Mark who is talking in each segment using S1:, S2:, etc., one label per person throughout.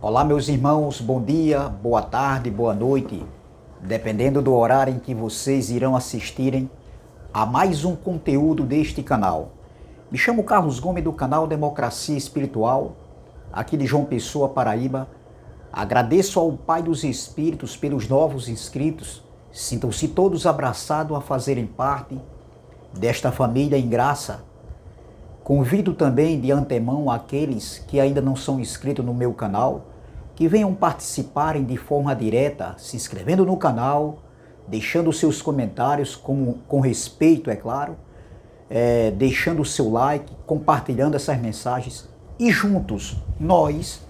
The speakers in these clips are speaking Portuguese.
S1: Olá, meus irmãos, bom dia, boa tarde, boa noite, dependendo do horário em que vocês irão assistirem a mais um conteúdo deste canal. Me chamo Carlos Gomes do canal Democracia Espiritual, aqui de João Pessoa, Paraíba. Agradeço ao Pai dos Espíritos pelos novos inscritos. Sintam-se todos abraçados a fazerem parte desta família em graça. Convido também de antemão aqueles que ainda não são inscritos no meu canal, que venham participarem de forma direta, se inscrevendo no canal, deixando seus comentários com respeito, é claro, deixando o seu like, compartilhando essas mensagens e juntos nós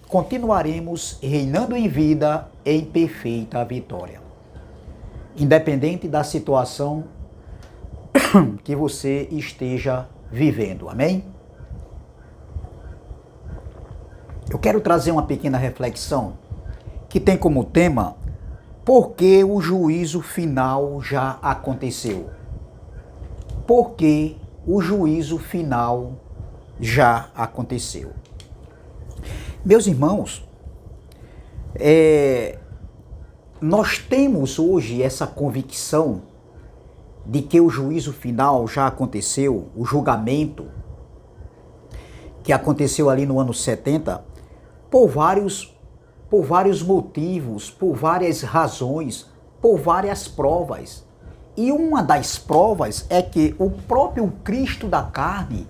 S1: continuaremos reinando em vida em perfeita vitória. Independente da situação que você esteja vivendo, amém? Eu quero trazer uma pequena reflexão que tem como tema: por que o juízo final já aconteceu? Por que o juízo final já aconteceu? Meus irmãos, nós temos hoje essa convicção de que o juízo final já aconteceu, o julgamento que aconteceu ali no ano 70, por vários motivos, por várias razões, por várias provas. E uma das provas é que o próprio Cristo da carne,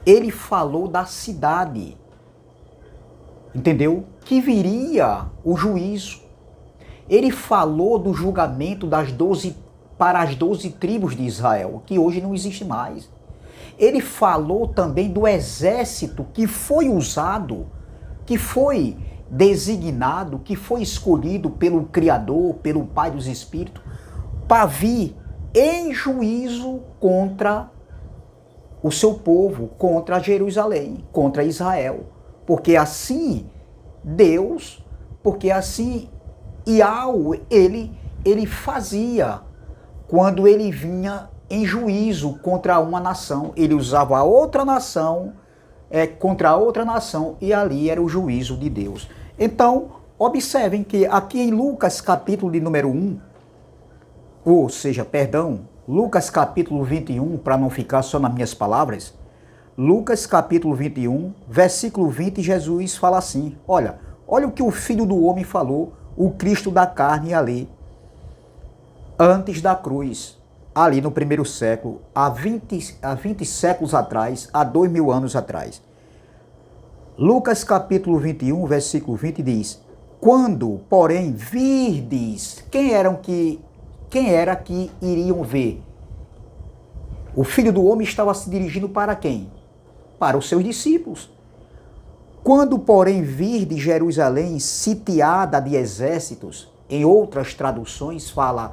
S1: ele falou da cidade, entendeu? Que viria o juízo. Ele falou do julgamento para as 12 tribos de Israel, que hoje não existe mais. Ele falou também do exército que foi usado, que foi designado, que foi escolhido pelo Criador, pelo Pai dos Espíritos, para vir em juízo contra o seu povo, contra Jerusalém, contra Israel. Porque assim Deus, porque assim Yahweh, ele fazia. Quando ele vinha em juízo contra uma nação, ele usava a outra nação contra a outra nação, e ali era o juízo de Deus. Então, observem que aqui em Lucas capítulo de número 1, Lucas capítulo 21, para não ficar só nas minhas palavras, Lucas capítulo 21, versículo 20, Jesus fala assim: olha o que o Filho do Homem falou, o Cristo da carne ali, antes da cruz, ali no primeiro século, há 20 séculos atrás, há 2000 anos atrás. Lucas capítulo 21, versículo 20 diz: quando, porém, virdes, quem era que iriam ver? O Filho do Homem estava se dirigindo para quem? Para os seus discípulos. Quando, porém, virdes Jerusalém sitiada de exércitos, em outras traduções fala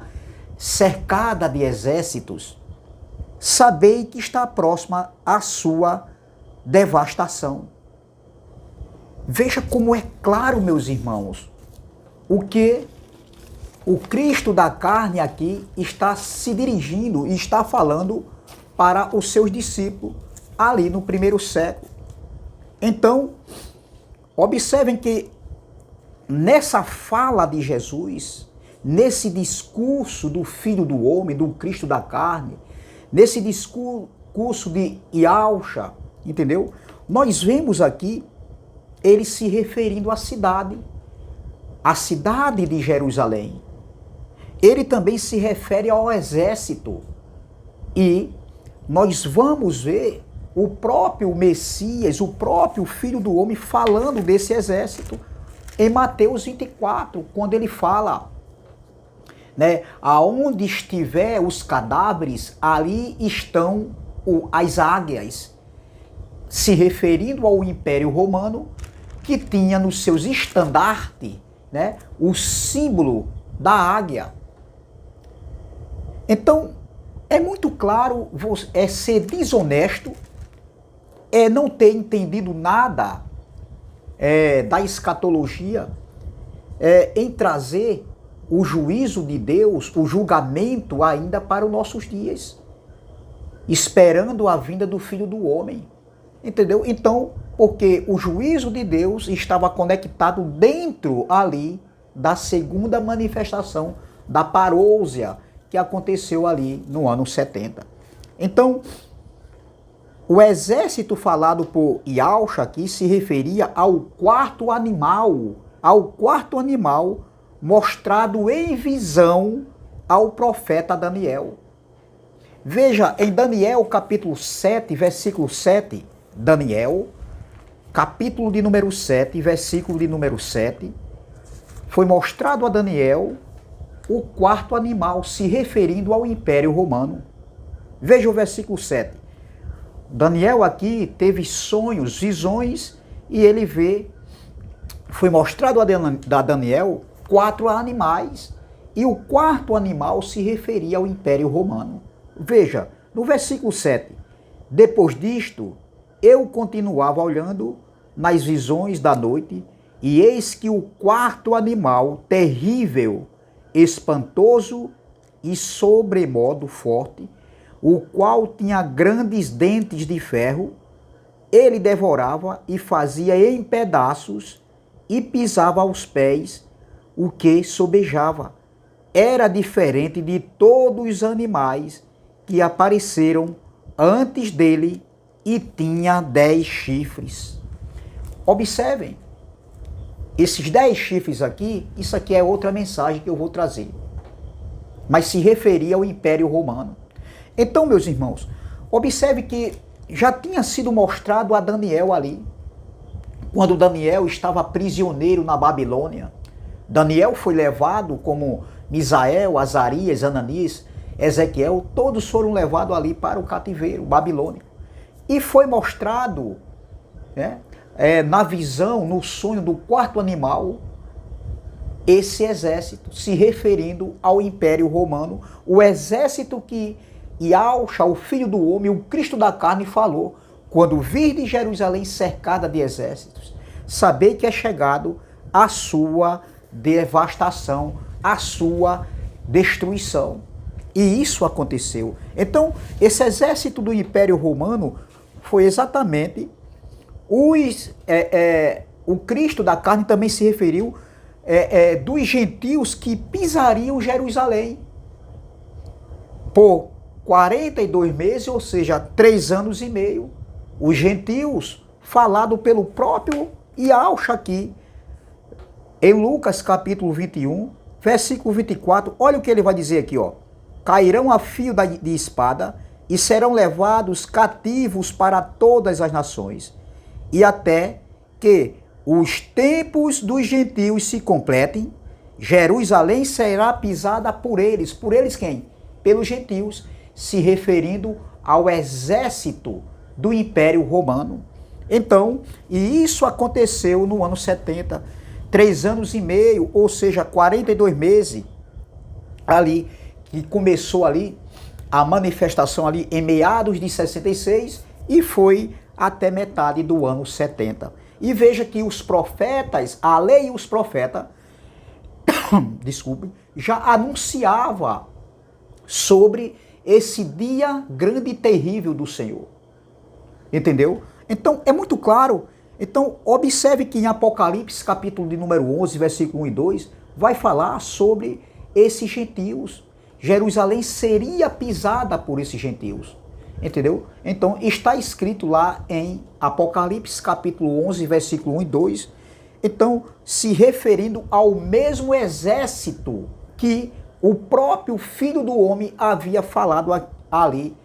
S1: cercada de exércitos, sabei que está próxima a sua devastação. Veja como é claro, meus irmãos, o que o Cristo da carne aqui está se dirigindo e está falando para os seus discípulos ali no primeiro século. Então, observem que nessa fala de Jesus, nesse discurso do Filho do Homem, do Cristo da carne, nesse discurso de Yahshua, entendeu? Nós vemos aqui ele se referindo à cidade de Jerusalém. Ele também se refere ao exército. E nós vamos ver o próprio Messias, o próprio Filho do Homem falando desse exército em Mateus 24, quando ele fala, aonde estiver os cadáveres, ali estão as águias, se referindo ao Império Romano, que tinha nos seus estandartes, o símbolo da águia. Então, é muito claro, é ser desonesto, é não ter entendido nada da escatologia, em trazer o juízo de Deus, o julgamento ainda para os nossos dias, esperando a vinda do Filho do Homem. Entendeu? Então, porque o juízo de Deus estava conectado dentro ali da segunda manifestação da parousia que aconteceu ali no ano 70. Então, o exército falado por Yahshua aqui se referia ao quarto animal mostrado em visão ao profeta Daniel. Veja, em Daniel capítulo 7, versículo 7, Daniel, capítulo de número 7, versículo de número 7, foi mostrado a Daniel o quarto animal, se referindo ao Império Romano. Veja o versículo 7. Daniel aqui teve sonhos, visões, e ele foi mostrado a Daniel 4 animais, e o quarto animal se referia ao Império Romano. Veja, no versículo 7, depois disto, eu continuava olhando nas visões da noite, e eis que o quarto animal, terrível, espantoso e sobremodo forte, o qual tinha grandes dentes de ferro, ele devorava e fazia em pedaços e pisava aos pés o que sobejava. Era diferente de todos os animais que apareceram antes dele e tinha 10 chifres. Observem, esses 10 chifres aqui, isso aqui é outra mensagem que eu vou trazer, mas se referia ao Império Romano. Então, meus irmãos, observe que já tinha sido mostrado a Daniel ali, quando Daniel estava prisioneiro na Babilônia. Daniel foi levado, como Misael, Azarias, Ananias, Ezequiel, todos foram levados ali para o cativeiro babilônico. E foi mostrado, né, na visão, no sonho do quarto animal, esse exército, se referindo ao Império Romano, o exército que Yahshua, o Filho do Homem, o Cristo da carne, falou: quando virdes Jerusalém cercada de exércitos, sabei que é chegado a sua devastação, a sua destruição. E isso aconteceu. Então, esse exército do Império Romano foi exatamente o Cristo da carne também se referiu dos gentios que pisariam Jerusalém por 42 meses, ou seja, 3 anos e meio. Os gentios, falado pelo próprio Yahshua aqui, em Lucas capítulo 21, versículo 24, olha o que ele vai dizer aqui, ó. Cairão a fio de espada e serão levados cativos para todas as nações, e até que os tempos dos gentios se completem, Jerusalém será pisada por eles. Por eles quem? Pelos gentios, se referindo ao exército do Império Romano. Então, e isso aconteceu no ano 70, 3 anos e meio, ou seja, 42 meses, ali, que começou ali, a manifestação ali em meados de 66 e foi até metade do ano 70. E veja que os profetas, a lei e os profetas, desculpe, já anunciava sobre esse dia grande e terrível do Senhor. Entendeu? Então, é muito claro. Então, observe que em Apocalipse, capítulo de número 11, versículo 1 e 2, vai falar sobre esses gentios. Jerusalém seria pisada por esses gentios. Entendeu? Então, está escrito lá em Apocalipse, capítulo 11, versículo 1 e 2. Então, se referindo ao mesmo exército que o próprio Filho do Homem havia falado ali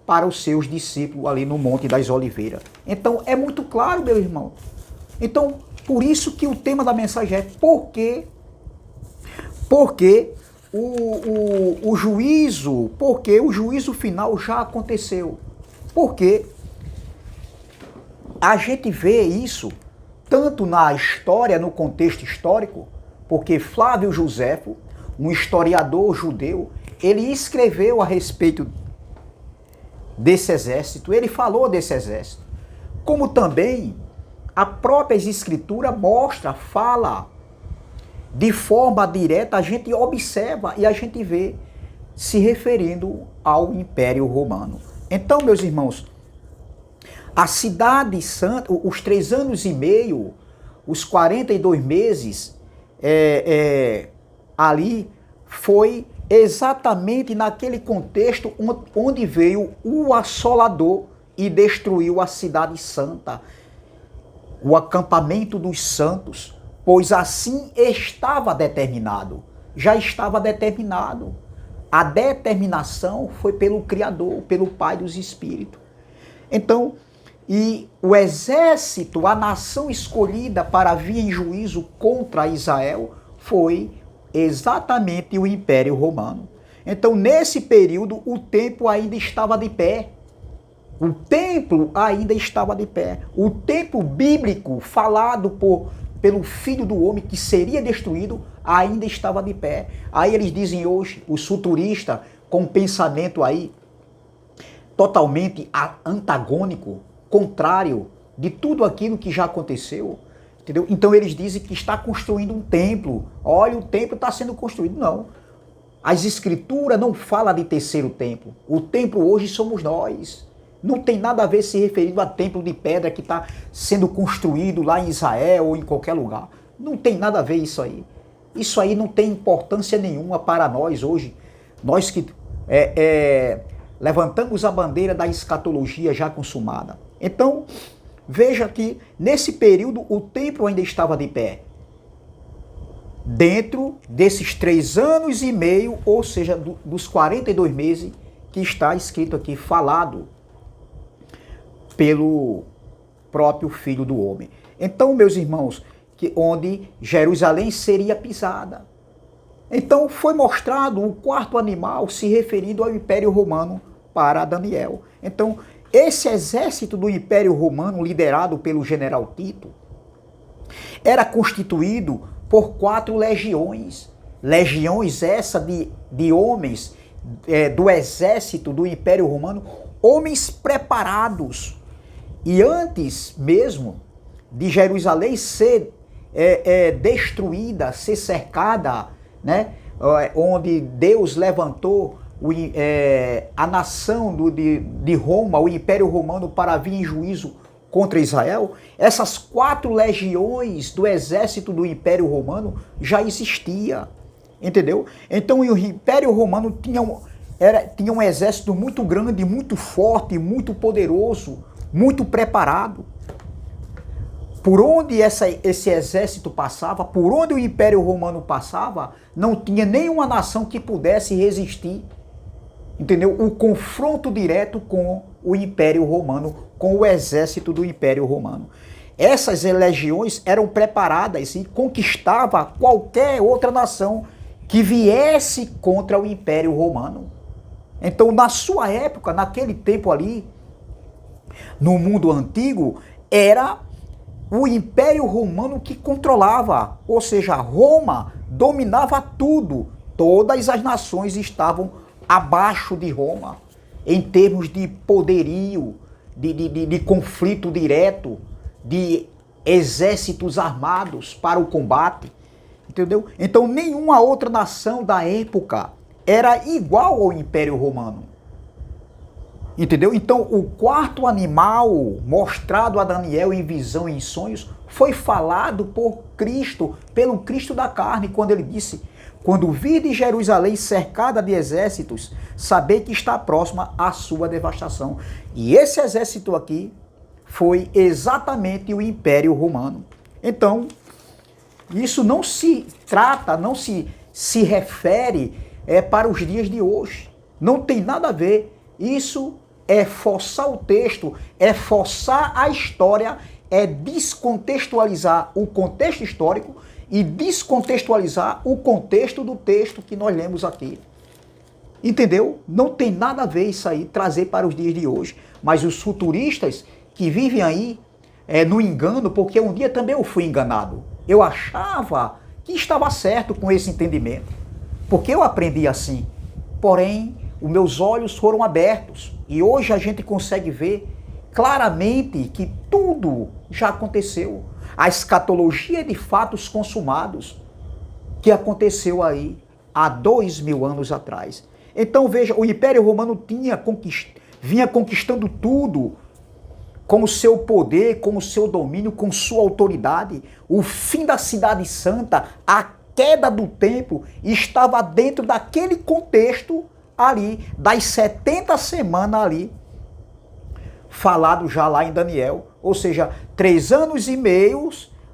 S1: para os seus discípulos ali no Monte das Oliveiras. Então, é muito claro, meu irmão. Então, por isso que o tema da mensagem é porque o juízo final já aconteceu. Porque a gente vê isso tanto na história, no contexto histórico, porque Flávio Joséfo, um historiador judeu, ele escreveu a respeito desse exército, ele falou desse exército. Como também a própria escritura mostra, fala de forma direta, a gente observa e a gente vê se referindo ao Império Romano. Então, meus irmãos, A cidade santa, os 3 anos e meio, os 42 meses, ali foi exatamente naquele contexto onde veio o assolador e destruiu a cidade santa, o acampamento dos santos, pois assim estava determinado, já estava determinado. A determinação foi pelo Criador, pelo Pai dos Espíritos. Então, e o exército, a nação escolhida para vir em juízo contra Israel foi exatamente o Império Romano. Então, nesse período, o templo ainda estava de pé. O templo ainda estava de pé. O templo bíblico falado pelo Filho do Homem que seria destruído ainda estava de pé. Aí eles dizem hoje, os futuristas, com um pensamento aí totalmente antagônico, contrário de tudo aquilo que já aconteceu, entendeu? Então eles dizem que está construindo um templo. Olha, o templo está sendo construído. Não. As escrituras não falam de terceiro templo. O templo hoje somos nós. Não tem nada a ver se referindo a templo de pedra que está sendo construído lá em Israel ou em qualquer lugar. Não tem nada a ver isso aí. Isso aí não tem importância nenhuma para nós hoje. Nós que levantamos a bandeira da escatologia já consumada. Então, veja que nesse período o templo ainda estava de pé. Dentro desses 3 anos e meio, ou seja, dos 42 meses que está escrito aqui, falado pelo próprio Filho do Homem. Então, meus irmãos, onde Jerusalém seria pisada. Então foi mostrado o 4º animal se referindo ao Império Romano para Daniel. Então, esse exército do Império Romano, liderado pelo general Tito, era constituído por 4 legiões. Legiões essa de homens do exército do Império Romano, homens preparados. E antes mesmo de Jerusalém ser destruída, ser cercada, né, onde Deus levantou a nação de Roma, o Império Romano, para vir em juízo contra Israel, essas 4 legiões do exército do Império Romano já existia, entendeu? Então o Império Romano tinha um exército muito grande, muito forte, muito poderoso, muito preparado. Por onde esse exército passava, por onde o Império Romano passava, não tinha nenhuma nação que pudesse resistir, entendeu? O confronto direto com o Império Romano, com o exército do Império Romano. Essas legiões eram preparadas e conquistavam qualquer outra nação que viesse contra o Império Romano. Então, na sua época, naquele tempo ali, no mundo antigo, era o Império Romano que controlava, ou seja, Roma dominava tudo. Todas as nações estavam abaixo de Roma, em termos de poderio, de conflito direto, de exércitos armados para o combate, entendeu? Então nenhuma outra nação da época era igual ao Império Romano, entendeu? Então o 4º animal mostrado a Daniel em visão e em sonhos foi falado por Cristo, pelo Cristo da carne, quando ele disse: quando virdes Jerusalém cercada de exércitos, sabei que está próxima a sua devastação. E esse exército aqui foi exatamente o Império Romano. Então, isso não se trata, não se refere para os dias de hoje. Não tem nada a ver. Isso é forçar o texto, é forçar a história, é descontextualizar o contexto histórico e descontextualizar o contexto do texto que nós lemos aqui. Entendeu? Não tem nada a ver isso aí, trazer para os dias de hoje. Mas os futuristas que vivem aí no engano, porque um dia também eu fui enganado. Eu achava que estava certo com esse entendimento, porque eu aprendi assim. Porém, os meus olhos foram abertos e hoje a gente consegue ver claramente que tudo já aconteceu. A escatologia de fatos consumados que aconteceu aí há 2000 anos atrás. Então veja, o Império Romano vinha conquistando tudo com o seu poder, com o seu domínio, com sua autoridade. O fim da cidade santa, a queda do templo, estava dentro daquele contexto ali, das 70 semanas ali, falado já lá em Daniel, ou seja, 3 anos e meio,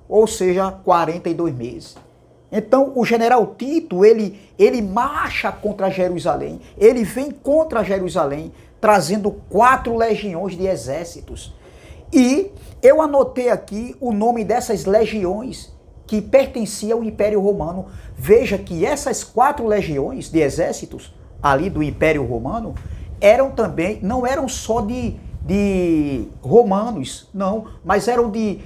S1: ou seja, 42 meses. Então, o general Tito, ele marcha contra Jerusalém, ele vem contra Jerusalém, trazendo 4 legiões de exércitos. E eu anotei aqui o nome dessas legiões que pertenciam ao Império Romano. Veja que essas 4 legiões de exércitos ali do Império Romano eram também, não eram só de romanos, não, mas eram de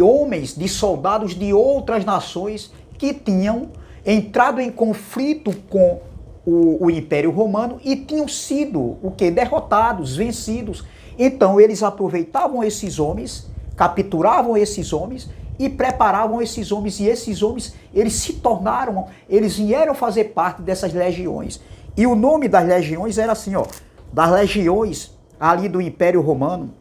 S1: homens, de soldados de outras nações que tinham entrado em conflito com o Império Romano e tinham sido o quê? Derrotados, vencidos. Então eles aproveitavam esses homens, capturavam esses homens e preparavam esses homens, e esses homens, eles vieram fazer parte dessas legiões. E o nome das legiões era assim, ó, das legiões ali do Império Romano.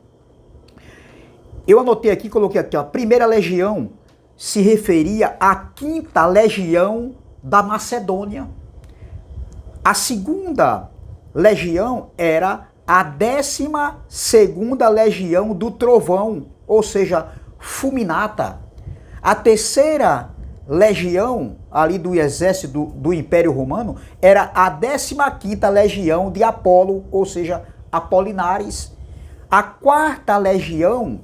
S1: Eu anotei aqui, coloquei aqui, ó, a primeira legião se referia à 5ª legião da Macedônia. A segunda legião era a 12ª legião do Trovão, ou seja, Fulminata. A terceira legião ali do exército do Império Romano era a 15ª legião de Apolo, ou seja, Apolinares. A 4ª legião,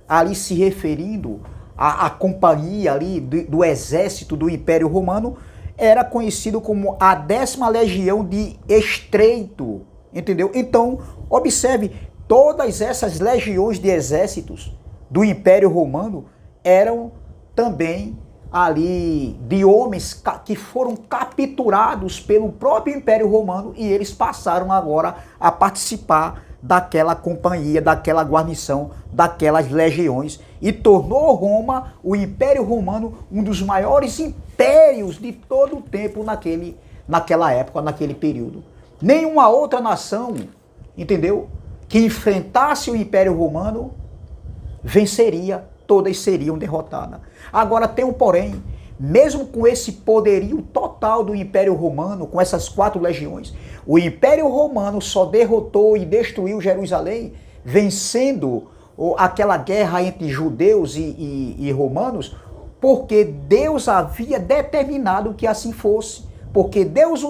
S1: ali se referindo à companhia ali do exército do Império Romano, era conhecido como a 10ª legião de Estreito, entendeu? Então, observe, todas essas legiões de exércitos do Império Romano eram também ali de homens que foram capturados pelo próprio Império Romano, e eles passaram agora a participar daquela companhia, daquela guarnição, daquelas legiões, e tornou Roma, o Império Romano, um dos maiores impérios de todo o tempo naquela época, naquele período. Nenhuma outra nação, entendeu, que enfrentasse o Império Romano venceria, todas seriam derrotadas. Agora tem um porém, mesmo com esse poderio total do Império Romano, com essas 4 legiões, o Império Romano só derrotou e destruiu Jerusalém, vencendo aquela guerra entre judeus e romanos, porque Deus havia determinado que assim fosse, porque Deus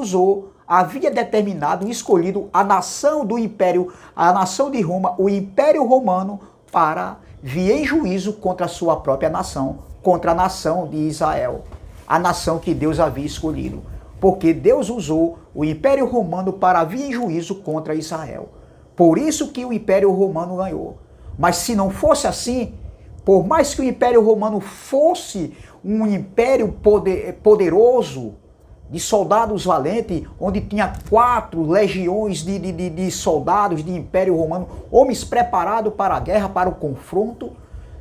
S1: havia determinado e escolhido a nação do Império, a nação de Roma, o Império Romano, para vir em juízo contra a sua própria nação, contra a nação de Israel, a nação que Deus havia escolhido. Porque Deus usou o Império Romano para vir em juízo contra Israel. Por isso que o Império Romano ganhou. Mas se não fosse assim, por mais que o Império Romano fosse um império poderoso, de soldados valentes, onde tinha 4 legiões de soldados de Império Romano, homens preparados para a guerra, para o confronto,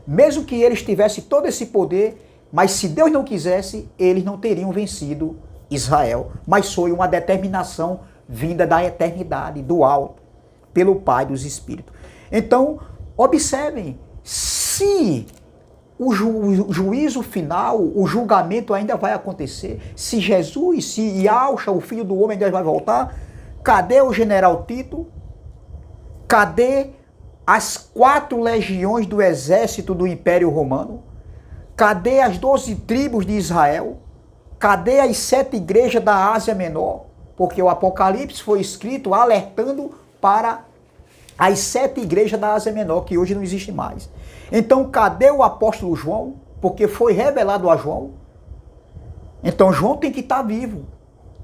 S1: mesmo que eles tivessem todo esse poder, mas se Deus não quisesse, eles não teriam vencido Israel. Mas foi uma determinação vinda da eternidade, do alto, pelo Pai dos Espíritos. Então, observem, se o juízo final, o julgamento ainda vai acontecer, se Jesus, se Yahshua, o Filho do Homem, Deus vai voltar, cadê o general Tito? Cadê as 4 legiões do exército do Império Romano? Cadê as 12 tribos de Israel? Cadê as 7 igrejas da Ásia Menor? Porque o Apocalipse foi escrito alertando para as 7 igrejas da Ásia Menor, que hoje não existe mais. Então, cadê o apóstolo João? Porque foi revelado a João. Então, João tem que estar vivo,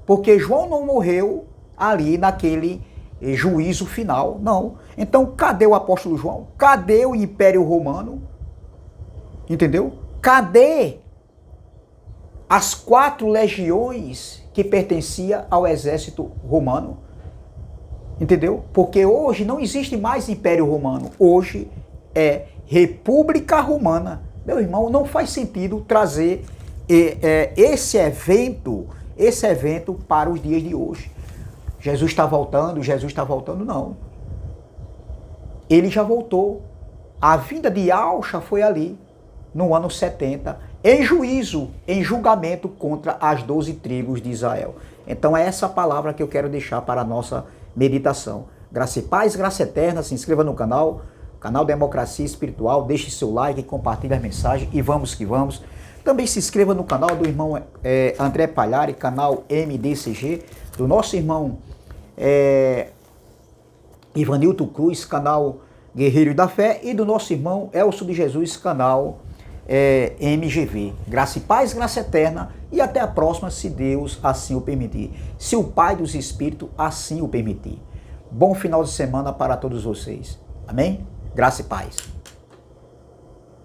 S1: porque João não morreu ali naquele juízo final, não. Então, cadê o apóstolo João? Cadê o Império Romano? Entendeu? Cadê as 4 legiões que pertenciam ao exército romano? Entendeu? Porque hoje não existe mais Império Romano. Hoje é República Romana. Meu irmão, não faz sentido trazer esse evento para os dias de hoje. Jesus está voltando, não. Ele já voltou. A vinda de Yahshua foi ali, no ano 70, em juízo, em julgamento contra as 12 tribos de Israel. Então é essa palavra que eu quero deixar para a nossa meditação. Graça e paz, graça eterna, se inscreva no canal Democracia Espiritual, deixe seu like, compartilhe a mensagem e vamos que vamos. Também se inscreva no canal do irmão André Palhari, canal MDCG, do nosso irmão Ivanilton Cruz, canal Guerreiro da Fé, e do nosso irmão Elcio de Jesus, canal MGV. Graça e paz, graça eterna, e até a próxima, se Deus assim o permitir. Se o Pai dos Espíritos assim o permitir. Bom final de semana para todos vocês. Amém? Graça e paz.